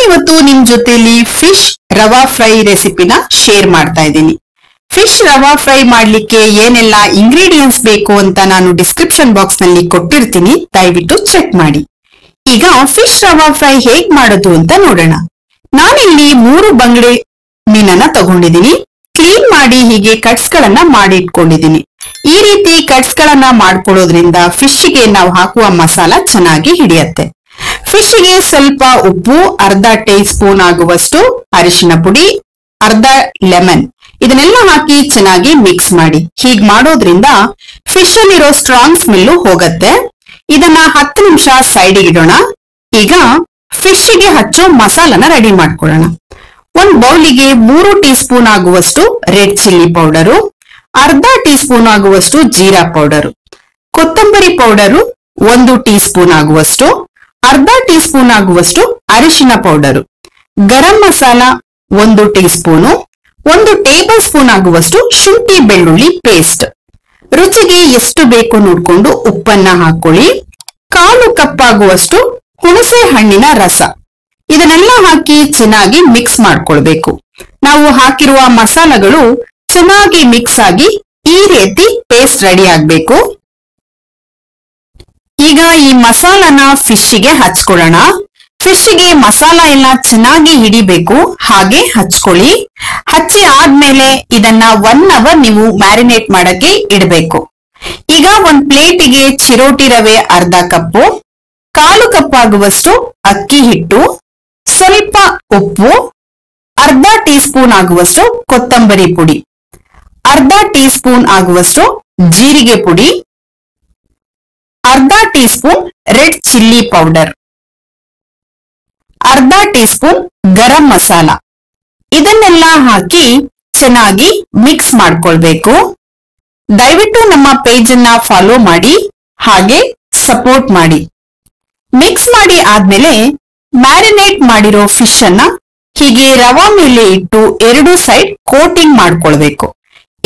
ನಾನಿವತ್ತು ನಿಮ್ ಜೊತೆಲಿ ಫಿಶ್ ರವಾ ಫ್ರೈ ರೆಸಿಪಿನ ಶೇರ್ ಮಾಡ್ತಾ ಇದ್ದೀನಿ. ಫಿಶ್ ರವಾ ಫ್ರೈ ಮಾಡ್ಲಿಕ್ಕೆ ಏನೆಲ್ಲ ಇಂಗ್ರೀಡಿಯೆಂಟ್ಸ್ ಬೇಕು ಅಂತ ನಾನು ಡಿಸ್ಕ್ರಿಪ್ಷನ್ ಬಾಕ್ಸ್ ನಲ್ಲಿ ಕೊಟ್ಟಿರ್ತೀನಿ, ದಯವಿಟ್ಟು ಚೆಕ್ ಮಾಡಿ. ಈಗ ಫಿಶ್ ರವಾ ಫ್ರೈ ಹೇಗ್ ಮಾಡೋದು ಅಂತ ನೋಡೋಣ. ನಾನಿಲ್ಲಿ 3 ಬಂಗಡೆ ಮೀನನ್ನ ತಗೊಂಡಿದ್ದೀನಿ. ಕ್ಲೀನ್ ಮಾಡಿ ಹೀಗೆ ಕಟ್ಸ್ ಗಳನ್ನ ಮಾಡಿ ಇಟ್ಕೊಂಡಿದ್ದೀನಿ. ಈ ರೀತಿ ಕಟ್ಸ್ ಗಳನ್ನ ಮಾಡ್ಕೊಳ್ಳೋದ್ರಿಂದ ಫಿಶ್ಗೆ ನಾವು ಹಾಕುವ ಮಸಾಲ ಚೆನ್ನಾಗಿ ಹಿಡಿಯತ್ತೆ. ಫಿಶ್ಗೆ ಸ್ವಲ್ಪ ಉಪ್ಪು, ಅರ್ಧ ಟೀ ಸ್ಪೂನ್ ಆಗುವಷ್ಟು ಅರಿಶಿನ ಪುಡಿ, ಅರ್ಧ ಲೆಮನ್ ಇದನ್ನೆಲ್ಲ ಹಾಕಿ ಚೆನ್ನಾಗಿ ಮಿಕ್ಸ್ ಮಾಡಿ. ಹೀಗ್ ಮಾಡೋದ್ರಿಂದ ಫಿಶ್ ಅಲ್ಲಿರೋ ಸ್ಟ್ರಾಂಗ್ ಸ್ಮೆಲ್ ಹೋಗತ್ತೆ. ಇದನ್ನ 10 ನಿಮಿಷ ಸೈಡ್ ಇಡೋಣ. ಈಗ ಫಿಶ್ಗೆ ಹಚ್ಚೋ ಮಸಾಲನ ರೆಡಿ ಮಾಡ್ಕೊಳ್ಳೋಣ. ಒಂದ್ ಬೌಲಿಗೆ 3 ಟೀ ಸ್ಪೂನ್ ಆಗುವಷ್ಟು ರೆಡ್ ಚಿಲ್ಲಿ ಪೌಡರು, ಅರ್ಧ ಟೀ ಸ್ಪೂನ್ ಆಗುವಷ್ಟು ಜೀರಾ ಪೌಡರು, ಕೊತ್ತಂಬರಿ ಪೌಡರು 1 ಟೀ ಸ್ಪೂನ್ ಆಗುವಷ್ಟು, ಅರ್ಧ ಟೀ ಸ್ಪೂನ್ ಆಗುವಷ್ಟು ಅರಿಶಿನ powder, garam masala 1 teaspoon, 1 tablespoon ಆಗುವಷ್ಟು ಶುಂಠಿ ಬೆಳ್ಳುಳ್ಳಿ ಪೇಸ್ಟ್, ರುಚಿಗೆ ಎಷ್ಟು ಬೇಕು ನೋಡ್ಕೊಂಡು ಉಪ್ಪನ್ನ ಹಾಕೊಳ್ಳಿ. 1/4 ಕಪ್ ಆಗುವಷ್ಟು ಹುಣಸೆ ಹಣ್ಣಿನ ರಸ ಇದನ್ನೆಲ್ಲ ಹಾಕಿ ಚೆನ್ನಾಗಿ ಮಿಕ್ಸ್ ಮಾಡ್ಕೊಳ್ಬೇಕು. ನಾವು ಹಾಕಿರುವ ಮಸಾಲಗಳು ಚೆನ್ನಾಗಿ ಮಿಕ್ಸ್ ಆಗಿ ಈ ರೀತಿ ಪೇಸ್ಟ್ ರೆಡಿ ಆಗ್ಬೇಕು. ಈಗ ಈ ಮಸಾಲಾನ ಫಿಶ್ಗೆ ಹಚ್ಕೊಳ್ಳೋಣ. ಫಿಶ್ಗೆ ಮಸಾಲ ಎಲ್ಲ ಚೆನ್ನಾಗಿ ಹಿಡಿಬೇಕು, ಹಾಗೆ ಹಚ್ಕೊಳ್ಳಿ. ಹಚ್ಚಿ ಆದ್ಮೇಲೆ ಇದನ್ನ 1 ಅವರ್ ನೀವು ಮ್ಯಾರಿನೇಟ್ ಮಾಡಕ್ಕೆ ಇಡಬೇಕು. ಈಗ ಒಂದ್ ಪ್ಲೇಟಿಗೆ ಚಿರೋಟಿ ರವೆ ಅರ್ಧ ಕಪ್ಪು, 1/4 ಕಪ್ ಆಗುವಷ್ಟು ಅಕ್ಕಿ ಹಿಟ್ಟು, ಸ್ವಲ್ಪ ಉಪ್ಪು, ಅರ್ಧ ಟೀ ಸ್ಪೂನ್ ಆಗುವಷ್ಟು ಕೊತ್ತಂಬರಿ ಪುಡಿ, ಅರ್ಧ ಟೀ ಸ್ಪೂನ್ ಆಗುವಷ್ಟು ಜೀರಿಗೆ ಪುಡಿ, ಅರ್ಧ tea spoon red chilli powder, ಅರ್ಧ ಟೀ ಸ್ಪೂನ್ ಗರಂ ಮಸಾಲ ಇದನ್ನೆಲ್ಲ ಹಾಕಿ ಚೆನ್ನಾಗಿ ಮಿಕ್ಸ್ ಮಾಡ್ಕೊಳ್ಬೇಕು. ದಯವಿಟ್ಟು ನಮ್ಮ ಪೇಜ್ ಅನ್ನ ಫಾಲೋ ಮಾಡಿ, ಹಾಗೆ ಸಪೋರ್ಟ್ ಮಾಡಿ. ಮಿಕ್ಸ್ ಮಾಡಿ ಆದ್ಮೇಲೆ ಮ್ಯಾರಿನೇಟ್ ಮಾಡಿರೋ ಫಿಶ್ ಅನ್ನ ಹೀಗೆ ರವಾ ಮೇಲೆ ಇಟ್ಟು 2 ಸೈಡ್ ಕೋಟಿಂಗ್ ಮಾಡ್ಕೊಳ್ಬೇಕು.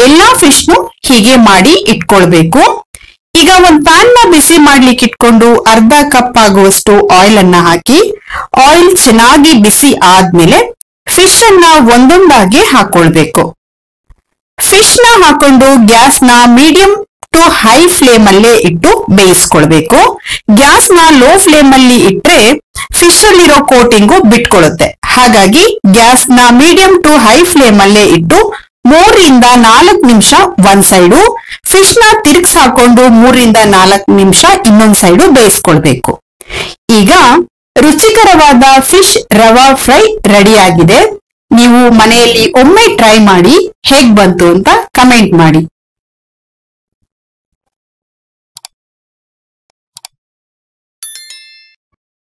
ಎಲ್ಲಾ ಫಿಶ್ನು ಹೀಗೆ ಮಾಡಿ ಇಟ್ಕೊಳ್ಬೇಕು. ಈಗ ಒಂದ್ ಪ್ಯಾನ್ ನ ಬಿಸಿ ಮಾಡ್ಲಿಕ್ಕೆ ಇಟ್ಕೊಂಡು ಅರ್ಧ ಕಪ್ ಆಗುವಷ್ಟು ಆಯಿಲ್ ಅನ್ನ ಹಾಕಿ, ಆಯಿಲ್ ಚೆನ್ನಾಗಿ ಬಿಸಿ ಆದ್ಮೇಲೆ ಫಿಶ್ ಅನ್ನ ಒಂದೊಂದಾಗಿ ಹಾಕೊಳ್ಬೇಕು. ಫಿಶ್ ನ ಹಾಕೊಂಡು ಗ್ಯಾಸ್ ನ ಮೀಡಿಯಂ ಟು ಹೈ ಫ್ಲೇಮ್ ಅಲ್ಲೇ ಇಟ್ಟು ಬೇಯಿಸ್ಕೊಳ್ಬೇಕು. ಗ್ಯಾಸ್ ನ ಲೋ ಫ್ಲೇಮ್ ಅಲ್ಲಿ ಇಟ್ರೆ ಫಿಶ್ ಅಲ್ಲಿರೋ ಕೋಟಿಂಗು ಬಿಟ್ಕೊಳ್ಳುತ್ತೆ. ಹಾಗಾಗಿ ಗ್ಯಾಸ್ ನ ಮೀಡಿಯಂ ಟು ಹೈ ಫ್ಲೇಮ್ ಅಲ್ಲೇ ಇಟ್ಟು 3 ರಿಂದ 4 ನಿಮಿಷ ಒಂದ್ ಸೈಡು, ಫಿಶ್ ನ ತಿರುಗ್ಸ್ ಹಾಕೊಂಡು 3 ರಿಂದ 4 ನಿಮಿಷ ಇನ್ನೊಂದ್ ಸೈಡು ಬೇಯಿಸ್ಕೊಳ್ಬೇಕು. ಈಗ ರುಚಿಕರವಾದ ಫಿಶ್ ರವಾ ಫ್ರೈ ರೆಡಿ ಆಗಿದೆ. ನೀವು ಮನೆಯಲ್ಲಿ ಒಮ್ಮೆ ಟ್ರೈ ಮಾಡಿ ಹೇಗ್ ಬಂತು ಅಂತ ಕಮೆಂಟ್ ಮಾಡಿ.